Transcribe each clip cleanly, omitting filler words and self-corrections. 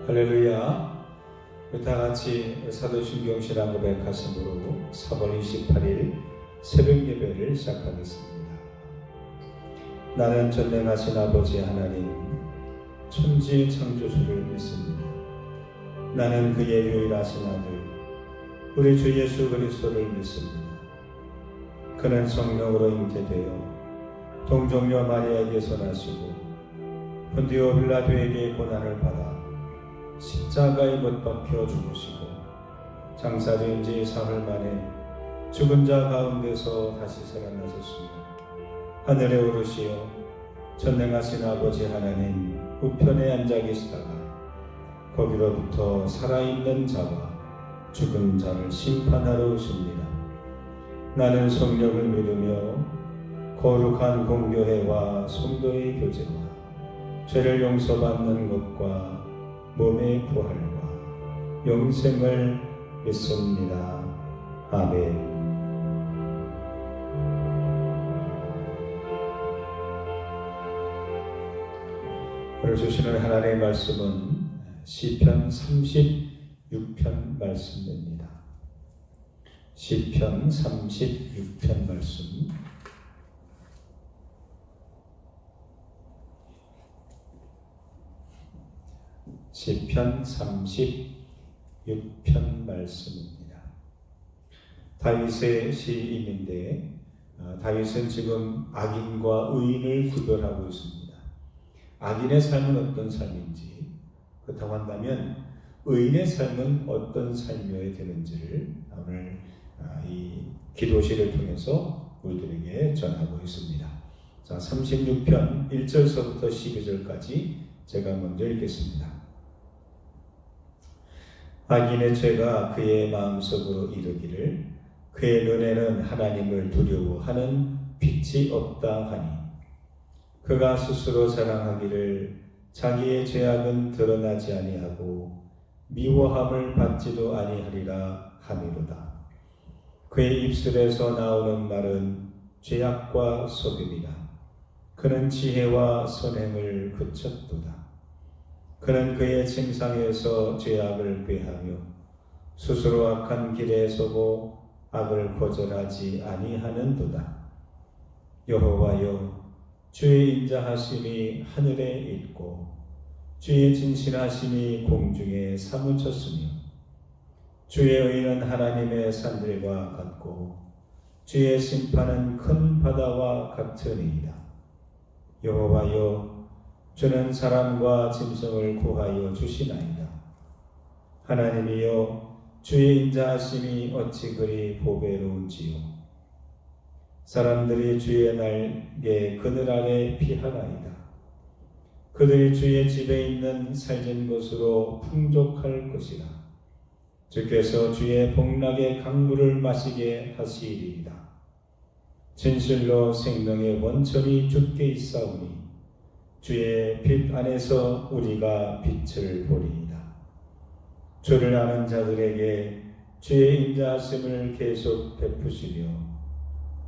할렐루야. 다 같이 사도신경 신앙 고백하심으로 3월 28일 새벽 예배를 시작하겠습니다. 나는 전능하신 아버지 하나님 천지 창조주를 믿습니다. 나는 그의 유일하신 아들 우리 주 예수 그리스도를 믿습니다. 그는 성령으로 잉태되어 동정녀 마리아에게서 나시고 본디오 빌라도에게 고난을 받아 십자가에 못 박혀 죽으시고 장사된 지 사흘 만에 죽은 자 가운데서 다시 살아나셨습니다. 하늘에 오르시어 전능하신 아버지 하나님 우편에 앉아 계시다가 거기로부터 살아있는 자와 죽은 자를 심판하러 오십니다. 나는 성령을 믿으며 거룩한 공교회와 성도의 교제와 죄를 용서받는 것과 몸의 부활과 영생을 믿습니다. 아멘. 오늘 주시는 하나님의 말씀은 시편 36편 말씀입니다. 시편 36편 말씀. 시편 36편 말씀입니다. 다윗의 시인인데 다윗은 지금 악인과 의인을 구별하고 있습니다. 악인의 삶은 어떤 삶인지, 그렇다고 한다면 의인의 삶은 어떤 삶이어야 되는지를 오늘 이 기도시를 통해서 우리들에게 전하고 있습니다. 자, 36편 1절서부터 12절까지 제가 먼저 읽겠습니다. 악인의 죄가 그의 마음속으로 이르기를 그의 눈에는 하나님을 두려워하는 빛이 없다 하니 그가 스스로 자랑하기를 자기의 죄악은 드러나지 아니하고 미워함을 받지도 아니하리라 하미로다. 그의 입술에서 나오는 말은 죄악과 속임이다. 그는 지혜와 선행을 그쳤도다. 그는 그의 침상에서 죄악을 꾀하며 스스로 악한 길에 서고 악을 거절하지 아니하는도다. 여호와여, 주의 인자하심이 하늘에 있고 주의 진실하심이 공중에 사무쳤으며 주의 의는 하나님의 산들과 같고 주의 심판은 큰 바다와 같으니이다. 여호와여, 주는 사람과 짐승을 구하여 주시나이다. 하나님이여, 주의 인자하심이 어찌 그리 보배로운지요. 사람들이 주의 날개 그늘 아래 피하나이다. 그들이 주의 집에 있는 살진 것으로 풍족할 것이라. 주께서 주의 복락의 강물을 마시게 하시리이다. 진실로 생명의 원천이 주께 있사오니 주의 빛 안에서 우리가 빛을 보리이다. 주를 아는 자들에게 주의 인자하심을 계속 베푸시며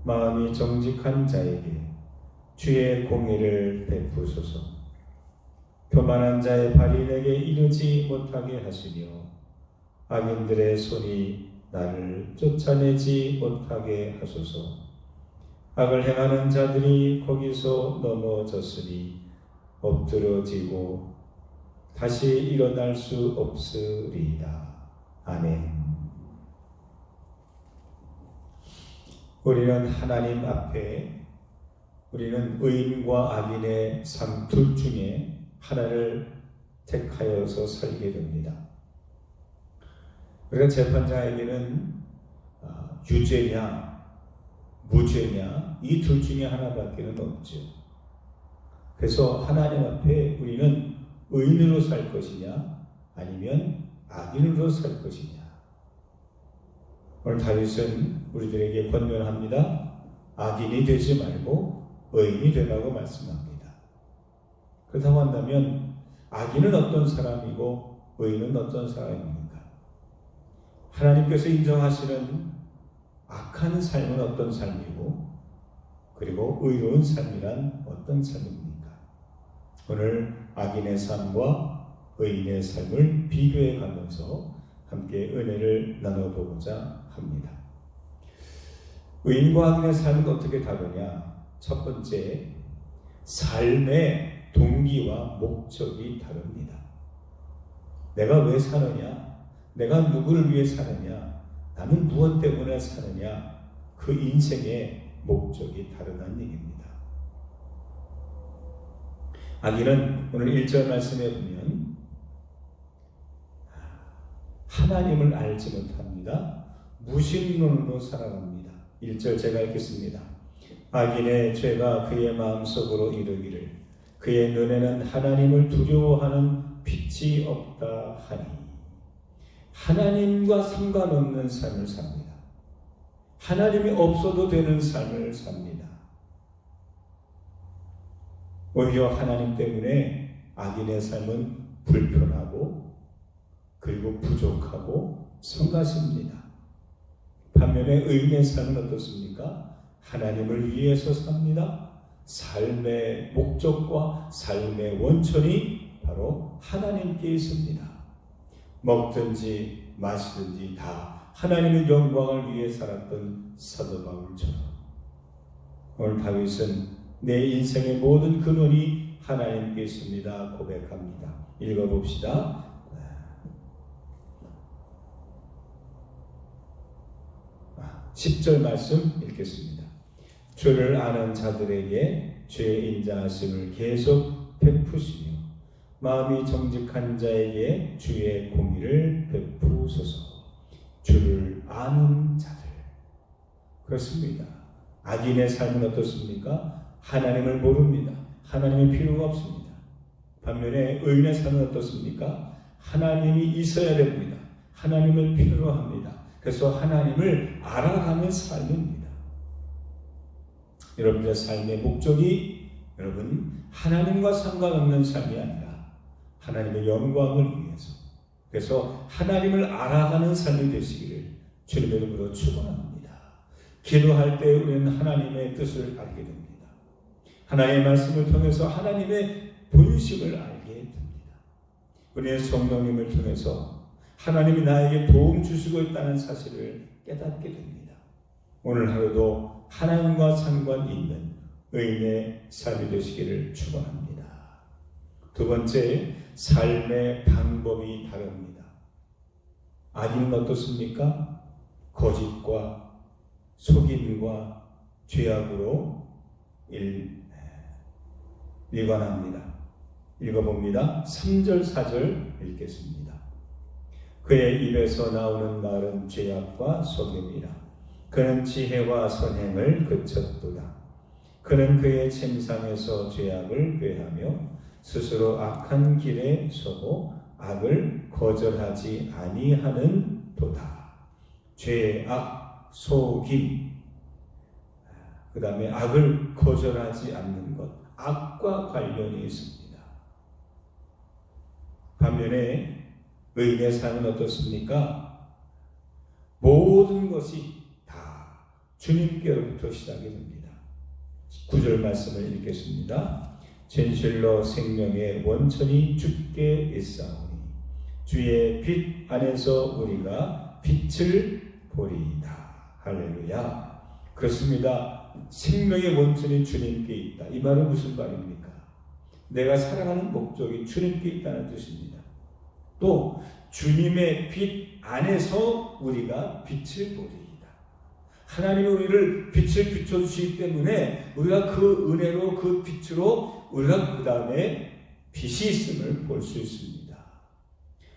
마음이 정직한 자에게 주의 공의를 베푸소서. 교만한 자의 발이 내게 이르지 못하게 하시며 악인들의 손이 나를 쫓아내지 못하게 하소서. 악을 행하는 자들이 거기서 넘어졌으니 엎드러지고 다시 일어날 수 없으리이다. 아멘. 우리는 하나님 앞에 우리는 의인과 악인의 삶 둘 중에 하나를 택하여서 살게 됩니다. 우리가 재판장에게는 유죄냐 무죄냐 이 둘 중에 하나밖에 없죠. 그래서 하나님 앞에 우리는 의인으로 살 것이냐 아니면 악인으로 살 것이냐. 오늘 다윗은 우리들에게 권면합니다. 악인이 되지 말고 의인이 되라고 말씀합니다. 그렇다고 한다면 악인은 어떤 사람이고 의인은 어떤 사람입니까? 하나님께서 인정하시는 악한 삶은 어떤 삶이고 그리고 의로운 삶이란 어떤 삶입니까? 오늘 악인의 삶과 의인의 삶을 비교해 가면서 함께 은혜를 나눠보고자 합니다. 의인과 악인의 삶은 어떻게 다르냐? 첫 번째, 삶의 동기와 목적이 다릅니다. 내가 왜 사느냐? 내가 누구를 위해 사느냐? 나는 무엇 때문에 사느냐? 그 인생의 목적이 다르다는 얘기입니다. 악인은 오늘 1절 말씀에 보면 하나님을 알지 못합니다. 무신론으로 살아갑니다. 1절 제가 읽겠습니다. 악인의 죄가 그의 마음속으로 이르기를 그의 눈에는 하나님을 두려워하는 빛이 없다 하니 하나님과 상관없는 삶을 삽니다. 하나님이 없어도 되는 삶을 삽니다. 오히려 하나님 때문에 악인의 삶은 불편하고 그리고 부족하고 성가십니다. 반면에 의인의 삶은 어떻습니까? 하나님을 위해서 삽니다. 삶의 목적과 삶의 원천이 바로 하나님께 있습니다. 먹든지 마시든지 다 하나님의 영광을 위해 살았던 사도 바울처럼 오늘 다윗은 내 인생의 모든 근원이 하나님께 있습니다 고백합니다. 읽어봅시다. 10절 말씀 읽겠습니다. 주를 아는 자들에게 죄의 인자하심을 계속 베푸시며 마음이 정직한 자에게 주의 공의를 베푸소서. 주를 아는 자들. 그렇습니다. 악인의 삶은 어떻습니까? 하나님을 모릅니다. 하나님의 필요가 없습니다. 반면에 의인의 삶은 어떻습니까? 하나님이 있어야 됩니다. 하나님을 필요로 합니다. 그래서 하나님을 알아가는 삶입니다. 여러분의 삶의 목적이 여러분 하나님과 상관없는 삶이 아니라 하나님의 영광을 위해서, 그래서 하나님을 알아가는 삶이 되시기를 주님의 이름으로 축원합니다. 기도할 때 우리는 하나님의 뜻을 알게 됩니다. 하나님의 말씀을 통해서 하나님의 본심을 알게 됩니다. 우리의 성령님을 통해서 하나님이 나에게 도움 주시고 있다는 사실을 깨닫게 됩니다. 오늘 하루도 하나님과 상관 있는 의인의 삶이 되시기를 축원합니다. 두 번째, 삶의 방법이 다릅니다. 악인은 어떻습니까? 거짓과 속임과 죄악으로 일관합니다. 읽어봅니다. 3절 4절 읽겠습니다. 그의 입에서 나오는 말은 죄악과 속임이라. 그는 지혜와 선행을 그쳤도다. 그는 그의 침상에서 죄악을 꾀하며 스스로 악한 길에 서고 악을 거절하지 아니하는 도다. 죄악, 속임, 그 다음에 악을 거절하지 않는 것, 악과 관련이 있습니다. 반면에 의인의 삶은 어떻습니까? 모든 것이 다 주님께로부터 시작이 됩니다. 9절 말씀을 읽겠습니다. 진실로 생명의 원천이 주께 있사오니 주의 빛 안에서 우리가 빛을 보리이다. 할렐루야. 그렇습니다. 생명의 원천이 주님께 있다. 이 말은 무슨 말입니까? 내가 살아가는 목적이 주님께 있다는 뜻입니다. 또 주님의 빛 안에서 우리가 빛을 보리이다. 하나님이 우리를 빛을 비춰주시기 때문에 우리가 그 은혜로 그 빛으로 우리가 그 다음에 빛이 있음을 볼 수 있습니다.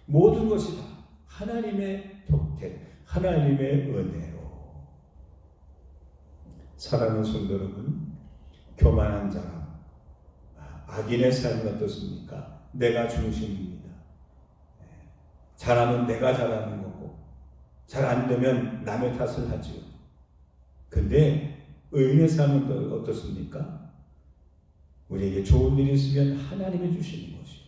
모든 것이 다 하나님의 덕택, 하나님의 은혜로. 사랑하는 성도 여러분, 교만한 자람, 악인의 삶은 어떻습니까? 내가 중심입니다. 잘하면 내가 잘하는 거고 잘 안 되면 남의 탓을 하지요. 근데 의인의 삶은 어떻습니까? 우리에게 좋은 일이 있으면 하나님이 주시는 것이요.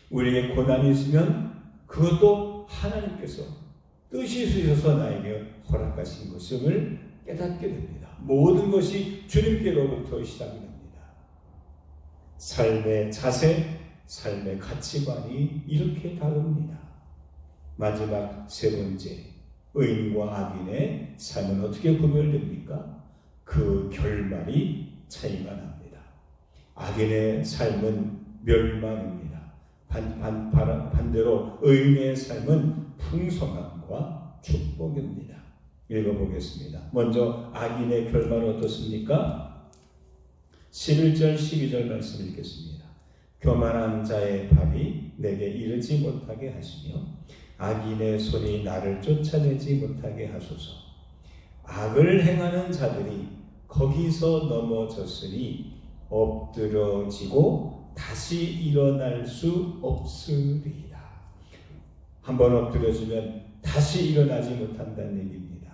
우리에게 고난이 있으면 그것도 하나님께서 뜻이 있으셔서 나에게 허락하신 것임을 깨닫게 됩니다. 모든 것이 주님께로부터 시작이 됩니다. 삶의 자세, 삶의 가치관이 이렇게 다릅니다. 마지막 세 번째, 의인과 악인의 삶은 어떻게 구별됩니까? 그 결말이 차이가 납니다. 악인의 삶은 멸망입니다. 반대로 의인의 삶은 풍성함과 축복입니다. 읽어보겠습니다. 먼저 악인의 결말은 어떻습니까? 11절 12절 말씀 읽겠습니다. 교만한 자의 발이 내게 이르지 못하게 하시며 악인의 손이 나를 쫓아내지 못하게 하소서. 악을 행하는 자들이 거기서 넘어졌으니 엎드러지고 다시 일어날 수 없으리이다. 한번 엎드려지면 다시 일어나지 못한다는 얘기입니다.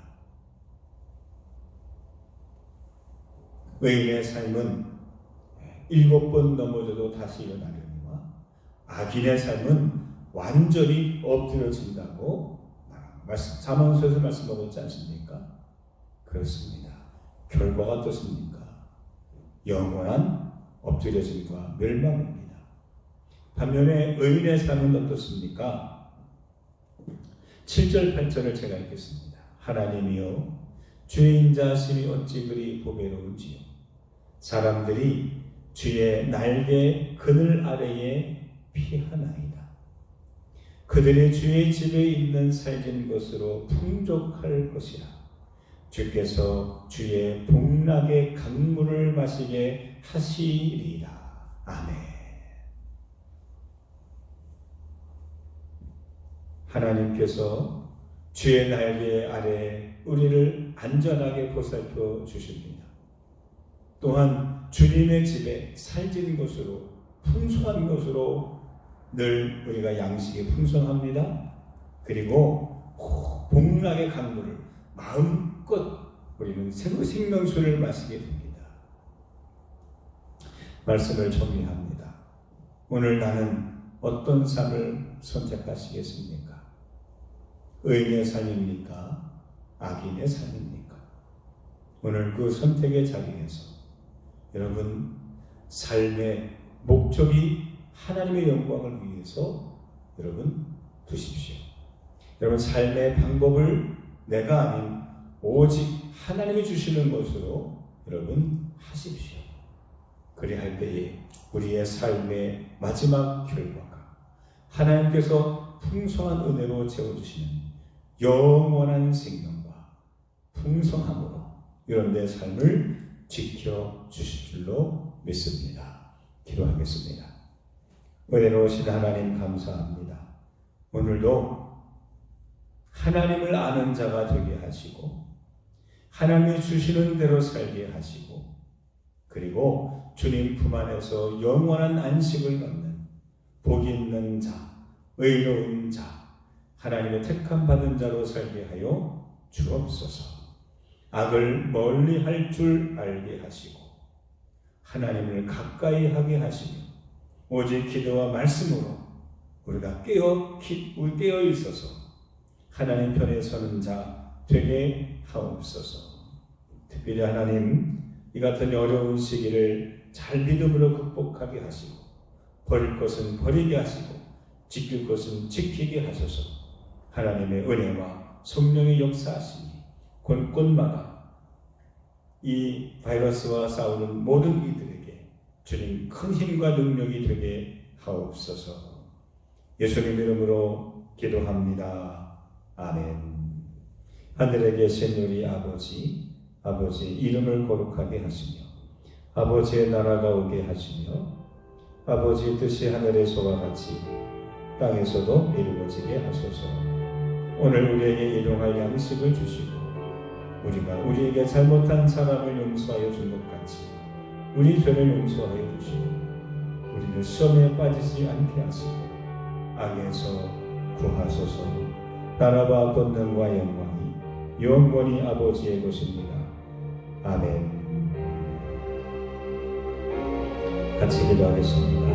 의인의 삶은 7번 넘어져도 다시 일어나려니와 악인의 삶은 완전히 엎드려진다고 잠언서에서 말씀하고 있지 않습니까? 그렇습니다. 결과가 어떻습니까? 영원한 엎드려짐과 멸망입니다. 반면에 의인의 삶은 어떻습니까? 7절 8절을 제가 읽겠습니다. 하나님이여 주의 인자하심이 어찌 그리 보배로운지요. 사람들이 주의 날개 그늘 아래에 피하나이다. 그들이 주의 집에 있는 살진 것으로 풍족할 것이라. 주께서 주의 복락의 강물을 마시게 하시리라. 아멘. 하나님께서 주의 날개 아래 우리를 안전하게 보살펴 주십니다. 또한 주님의 집에 살진 것으로 풍성한 것으로 늘 우리가 양식이 풍성합니다. 그리고 복락의 강물을 마음껏 우리는 생명수를 마시게 됩니다. 말씀을 정리합니다. 오늘 나는 어떤 삶을 선택하시겠습니까? 의인의 삶입니까? 악인의 삶입니까? 오늘 그 선택의 자리에서 여러분 삶의 목적이 하나님의 영광을 위해서 여러분 두십시오. 여러분 삶의 방법을 내가 아닌 오직 하나님이 주시는 것으로 여러분 하십시오. 그리할 때에 우리의 삶의 마지막 결과가 하나님께서 풍성한 은혜로 채워주시는 영원한 생명과 풍성함으로 여러분의 삶을 지켜주실 줄로 믿습니다. 기도하겠습니다. 은혜로우신 하나님 감사합니다. 오늘도 하나님을 아는 자가 되게 하시고 하나님이 주시는 대로 살게 하시고 그리고 주님 품 안에서 영원한 안식을 얻는 복이 있는 자, 의로운 자, 하나님의 택함 받은 자로 살게 하여 주옵소서. 악을 멀리 할 줄 알게 하시고 하나님을 가까이 하게 하시며 오직 기도와 말씀으로 우리가 깨어 있어서 하나님 편에 서는 자 되게 하옵소서. 특별히 하나님 이 같은 어려운 시기를 잘 믿음으로 극복하게 하시고 버릴 것은 버리게 하시고 지킬 것은 지키게 하소서. 하나님의 은혜와 성령의 역사하심이 곳곳마다 이 바이러스와 싸우는 모든 이들에게 주님 큰 힘과 능력이 되게 하옵소서. 예수님 이름으로 기도합니다. 아멘. 하늘에 계신 우리 아버지 이름을 거룩하게 하시며 아버지의 나라가 오게 하시며 아버지의 뜻이 하늘에서와 같이 땅에서도 이루어지게 하소서. 오늘 우리에게 일용할 양식을 주시고 우리가 우리에게 잘못한 사람을 용서하여 준 것 같이 우리 죄를 용서하여 주시고 우리를 시험에 빠지지 않게 하시고 악에서 구하소서. 나라와 권능과 영광이 영원히 아버지의 것입니다. 아멘. 같이 기도하겠습니다.